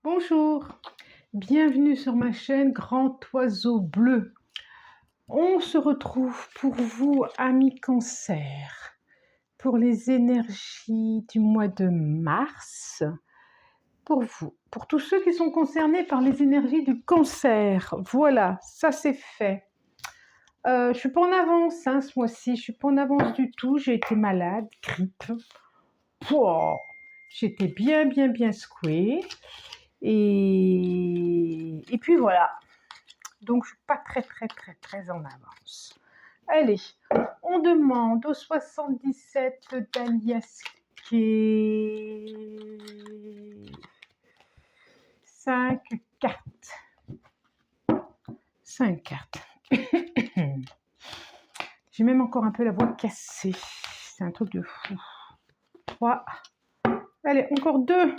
Bonjour, bienvenue sur ma chaîne Grand Oiseau Bleu. On se retrouve pour vous, amis Cancer, pour les énergies du mois de mars. Pour vous, pour tous ceux qui sont concernés par les énergies du Cancer. Voilà, ça c'est fait. Je suis pas en avance ce mois-ci, je suis pas en avance du tout. J'ai été malade, grippe. Pouah, j'étais bien secouée. Et puis voilà. Donc, je ne suis pas très en avance. Allez, on demande au 77 d'Aliasqué 5 cartes. 5 cartes. J'ai même encore un peu la voix cassée. C'est un truc de fou. 3. Allez, encore 2.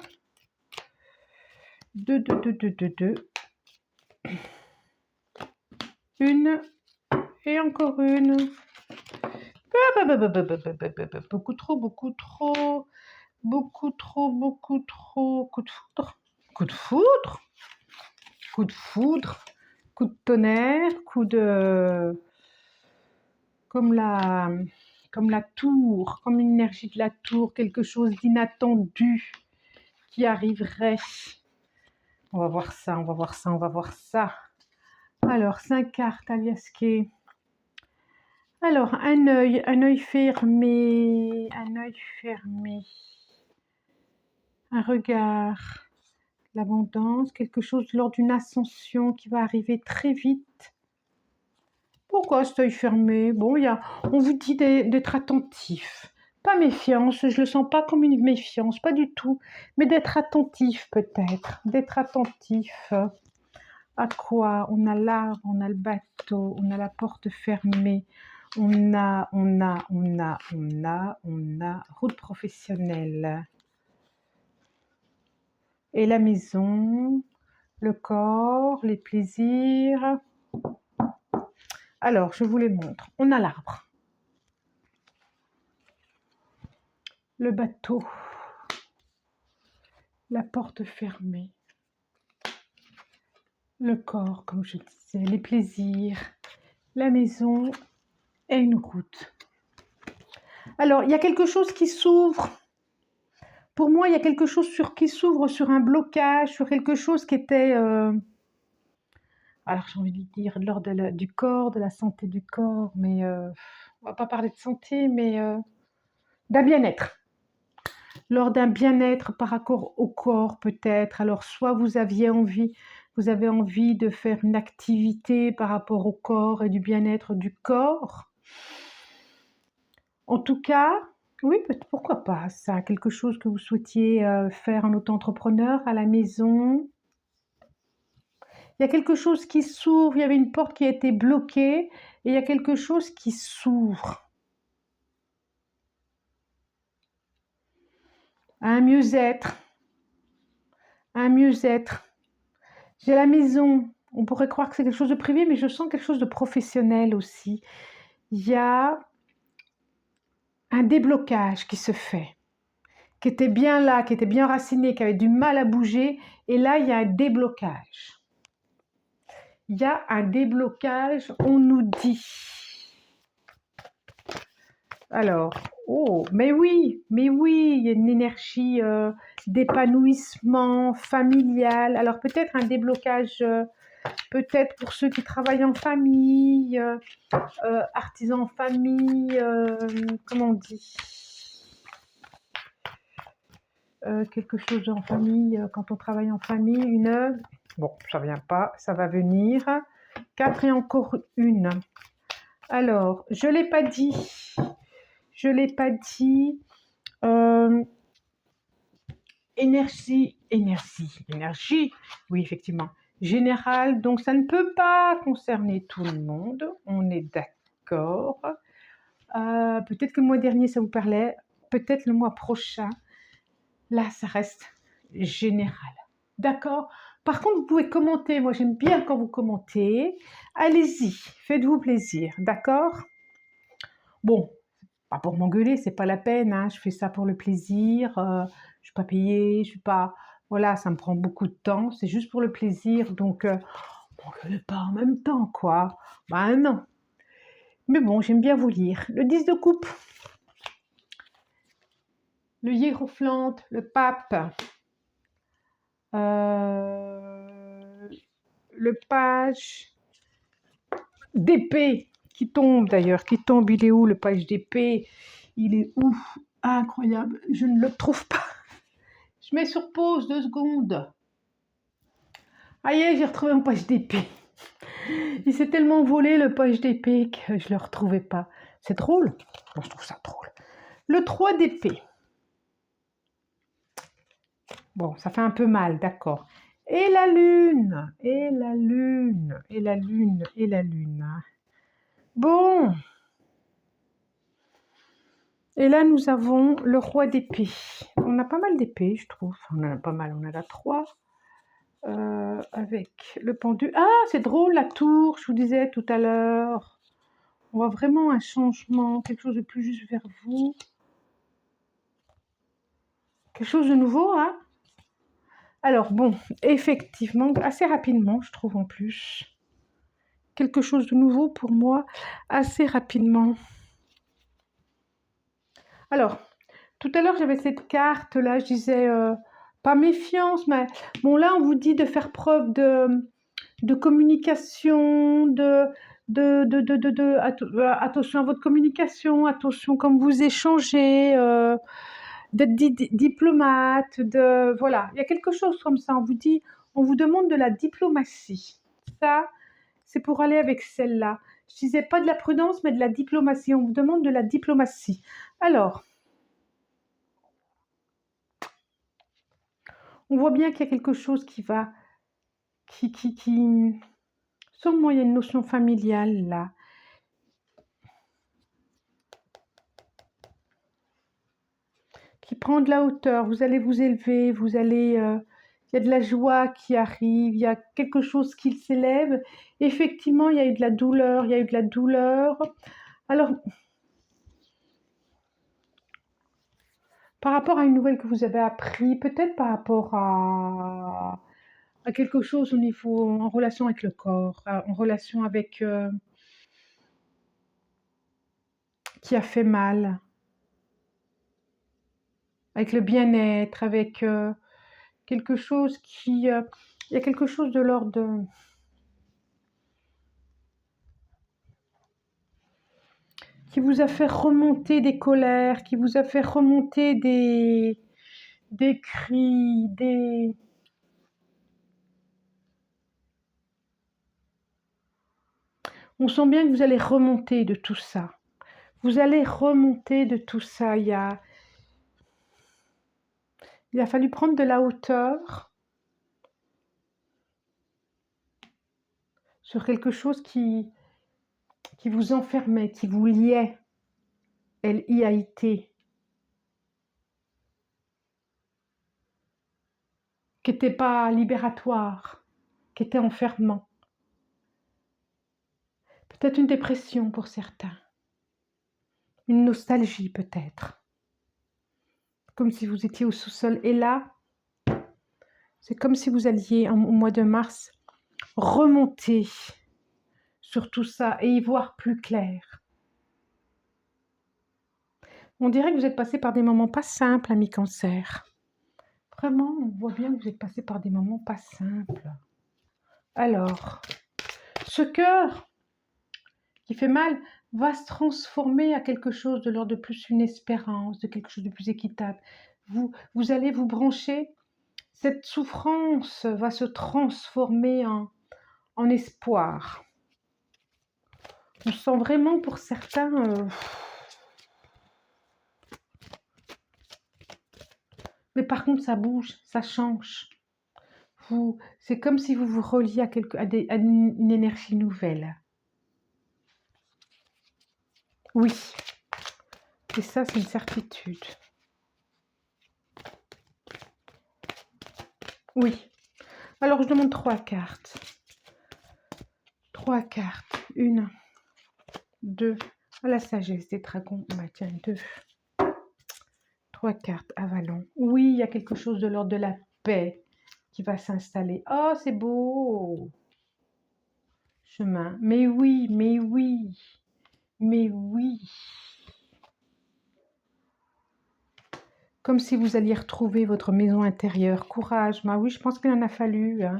2. Une. Et encore une. Beaucoup trop. Coup de foudre. Coup de foudre. Coup de foudre. Coup de tonnerre. Coup de... Comme la tour. Comme une énergie de la tour. Quelque chose d'inattendu qui arriverait. On va voir ça. Alors, 5 cartes, Aliasqué. Alors, un œil fermé, un regard, l'abondance, quelque chose lors d'une ascension qui va arriver très vite. Pourquoi cet œil fermé? Bon, on vous dit d'être attentif, pas méfiance, je le sens pas comme une méfiance, pas du tout, mais d'être attentif peut-être, d'être attentif. À quoi? On a l'arbre, on a le bateau, on a la porte fermée. On a route professionnelle. Et la maison, le corps, les plaisirs. Alors, je vous les montre. On a l'arbre. Le bateau. La porte fermée. Le corps, comme je disais. Les plaisirs. La maison et une route. Alors, il y a quelque chose qui s'ouvre. Pour moi, il y a quelque chose qui s'ouvre sur un blocage, sur quelque chose qui était, alors j'ai envie de dire, lors du corps, de la santé du corps, mais on va pas parler de santé, mais d'un bien-être. Lors d'un bien-être par rapport au corps peut-être. Alors soit vous avez envie de faire une activité par rapport au corps et du bien-être du corps. En tout cas, oui, pourquoi pas ça, quelque chose que vous souhaitiez faire en auto-entrepreneur à la maison. Il y a quelque chose qui s'ouvre, il y avait une porte qui a été bloquée, et il y a quelque chose qui s'ouvre. Un mieux-être. J'ai la maison, on pourrait croire que c'est quelque chose de privé, mais je sens quelque chose de professionnel aussi. Il y a un déblocage qui se fait, qui était bien là, qui était bien raciné, qui avait du mal à bouger, et là il y a un déblocage. Il y a un déblocage, on nous dit. Alors, oh, mais oui, il y a une énergie d'épanouissement familial. Alors peut-être un déblocage, peut-être pour ceux qui travaillent en famille, artisans en famille, comment on dit, quelque chose en famille, quand on travaille en famille, une œuvre. Bon, ça vient pas, ça va venir. 4 et encore une. Alors, je l'ai pas dit. Énergie, oui, effectivement, générale, donc ça ne peut pas concerner tout le monde, on est d'accord. Peut-être que le mois dernier, ça vous parlait, peut-être le mois prochain, là, ça reste général. D'accord? Par contre, vous pouvez commenter, moi j'aime bien quand vous commentez, allez-y, faites-vous plaisir, d'accord? Bon, pas pour m'engueuler, c'est pas la peine, hein, je fais ça pour le plaisir, je suis pas payée, je suis pas... Voilà, ça me prend beaucoup de temps, c'est juste pour le plaisir, donc on ne le fait pas en même temps, quoi. Ben non. Mais bon, j'aime bien vous lire. Le 10 de coupe, le hiérophante, le pape, le page d'épée qui tombe d'ailleurs, qui tombe, il est où le page d'épée? Il est où? Incroyable, je ne le trouve pas. Je mets sur pause 2 secondes. Aïe, j'ai retrouvé mon page d'épée. Il s'est tellement volé le page d'épée que je ne le retrouvais pas. C'est drôle. Moi, je trouve ça drôle. Le 3 d'épée. Bon, ça fait un peu mal, d'accord. Et la lune, et la lune, et la lune, et la lune. Bon. Et là, nous avons le roi d'épée. On a pas mal d'épées, je trouve. On en a pas mal, on en a 3. Avec le pendu. Ah, c'est drôle, la tour, je vous disais tout à l'heure. On voit vraiment un changement, quelque chose de plus juste vers vous. Quelque chose de nouveau, hein? Alors, bon, effectivement, assez rapidement, je trouve en plus. Quelque chose de nouveau pour moi, assez rapidement. Alors, tout à l'heure, j'avais cette carte-là, je disais, pas méfiance, mais bon, là, on vous dit de faire preuve de communication, attention à votre communication, attention comme vous échangez, d'être diplomate, voilà, il y a quelque chose comme ça, on vous demande de la diplomatie. Ça, c'est pour aller avec celle-là. Je disais pas de la prudence, mais de la diplomatie. On vous demande de la diplomatie. Alors, on voit bien qu'il y a quelque chose qui va, sûrement il y a une notion familiale là. Qui prend de la hauteur, vous allez vous élever, vous allez, il y a de la joie qui arrive, il y a quelque chose qui s'élève. Effectivement, il y a eu de la douleur, il y a eu de la douleur. Alors, par rapport à une nouvelle que vous avez appris, peut-être par rapport à quelque chose au niveau, en relation avec le corps, en relation avec, qui a fait mal, avec le bien-être, avec quelque chose qui, il y a quelque chose de l'ordre de... qui vous a fait remonter des colères, qui vous a fait remonter des cris, des... On sent bien que vous allez remonter de tout ça. Vous allez remonter de tout ça. Il a fallu prendre de la hauteur sur quelque chose qui vous enfermait, qui vous liait. L-I-A-I-T. Qui n'était pas libératoire, qui était enfermant. Peut-être une dépression pour certains. Une nostalgie peut-être. Comme si vous étiez au sous-sol. Et là, c'est comme si vous alliez au mois de mars remonter sur tout ça et y voir plus clair. On dirait que vous êtes passé par des moments pas simples, ami Cancer. Vraiment, on voit bien que vous êtes passé par des moments pas simples. Alors, ce cœur qui fait mal va se transformer à quelque chose de l'ordre de plus une espérance, de quelque chose de plus équitable. Vous allez vous brancher, cette souffrance va se transformer en espoir. On sent vraiment pour certains... Mais par contre, ça bouge, ça change. C'est comme si vous vous reliez à une énergie nouvelle. Oui. Et ça, c'est une certitude. Oui. Alors, je demande 3 cartes. 3 cartes. 1, 2. À la sagesse des dragons. Bah, tiens, 2. 3 cartes. Avalon. Oui, il y a quelque chose de l'ordre de la paix. qui va s'installer. Oh, c'est beau! Chemin. Mais oui, mais oui, mais oui. Comme si vous alliez retrouver votre maison intérieure. Courage. Bah oui, je pense qu'il en a fallu. Hein.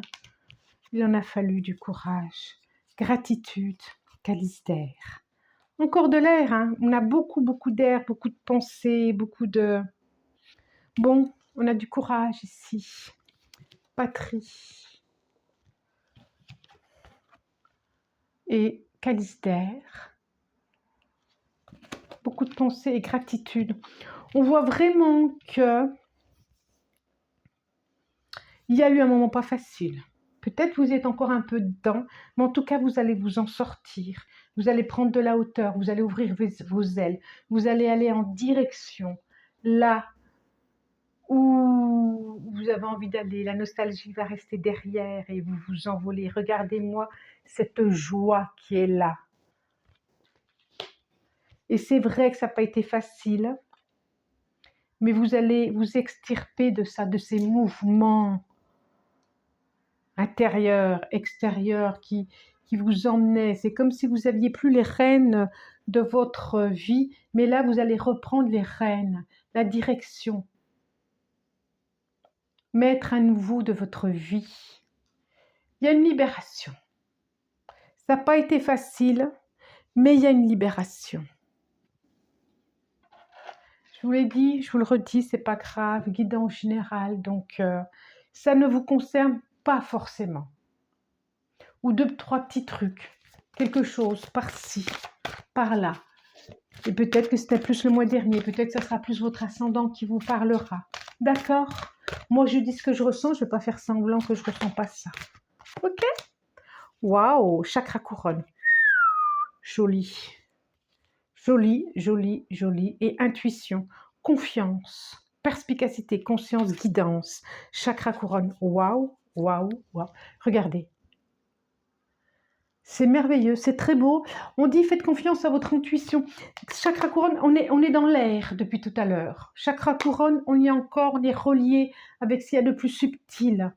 Il en a fallu du courage. Gratitude. Calice d'air. Encore de l'air. Hein. On a beaucoup, beaucoup d'air, beaucoup de pensées, beaucoup de... Bon, on a du courage ici. Patrie. Et calice d'air. Beaucoup de pensées et gratitude. On voit vraiment que il y a eu un moment pas facile. Peut-être vous êtes encore un peu dedans, mais en tout cas, vous allez vous en sortir. Vous allez prendre de la hauteur, vous allez ouvrir vos ailes, vous allez aller en direction là où vous avez envie d'aller. La nostalgie va rester derrière et vous vous envolez. Regardez-moi cette joie qui est là. Et c'est vrai que ça n'a pas été facile, mais vous allez vous extirper de ça, de ces mouvements intérieurs, extérieurs qui vous emmenaient. C'est comme si vous n'aviez plus les rênes de votre vie, mais là, vous allez reprendre les rênes, la direction, maître à nouveau de votre vie. Il y a une libération. Ça n'a pas été facile, mais il y a une libération. Je vous l'ai dit, je vous le redis, c'est pas grave, guidance générale, donc ça ne vous concerne pas forcément. Ou deux, trois petits trucs, quelque chose par-ci, par-là. Et peut-être que c'était plus le mois dernier, peut-être que ça sera plus votre ascendant qui vous parlera. D'accord? Moi, je dis ce que je ressens, je ne vais pas faire semblant que je ne ressens pas ça. Ok? Waouh! Chakra couronne. Joli. Joli, joli, joli. Et intuition, confiance, perspicacité, conscience, guidance. Chakra couronne. Waouh, waouh, waouh. Regardez. C'est merveilleux, c'est très beau. On dit faites confiance à votre intuition. Chakra couronne, on est dans l'air depuis tout à l'heure. Chakra couronne, on y est encore, on est relié avec ce qu'il y a de plus subtil.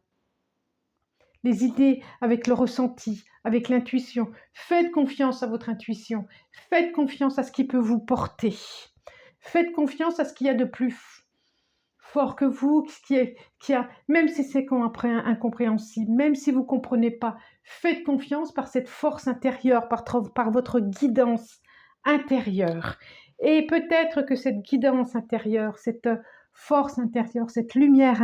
Les idées avec le ressenti, avec l'intuition. Faites confiance à votre intuition. Faites confiance à ce qui peut vous porter. Faites confiance à ce qu'il y a de plus fort que vous, même si c'est incompréhensible, même si vous ne comprenez pas, faites confiance par cette force intérieure, par votre guidance intérieure. Et peut-être que cette guidance intérieure, cette force intérieure, cette lumière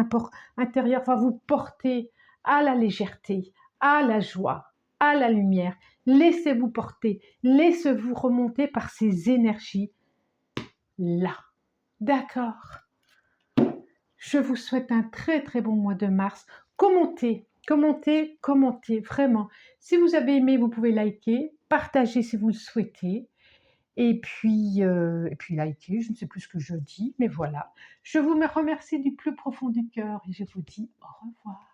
intérieure va vous porter à la légèreté, à la joie, à la lumière. Laissez-vous porter, laissez-vous remonter par ces énergies-là. D'accord? Je vous souhaite un très très bon mois de mars. Commentez, commentez, commentez, vraiment. Si vous avez aimé, vous pouvez liker, partager si vous le souhaitez. Et puis liker, je ne sais plus ce que je dis, mais voilà. Je vous remercie du plus profond du cœur et je vous dis au revoir.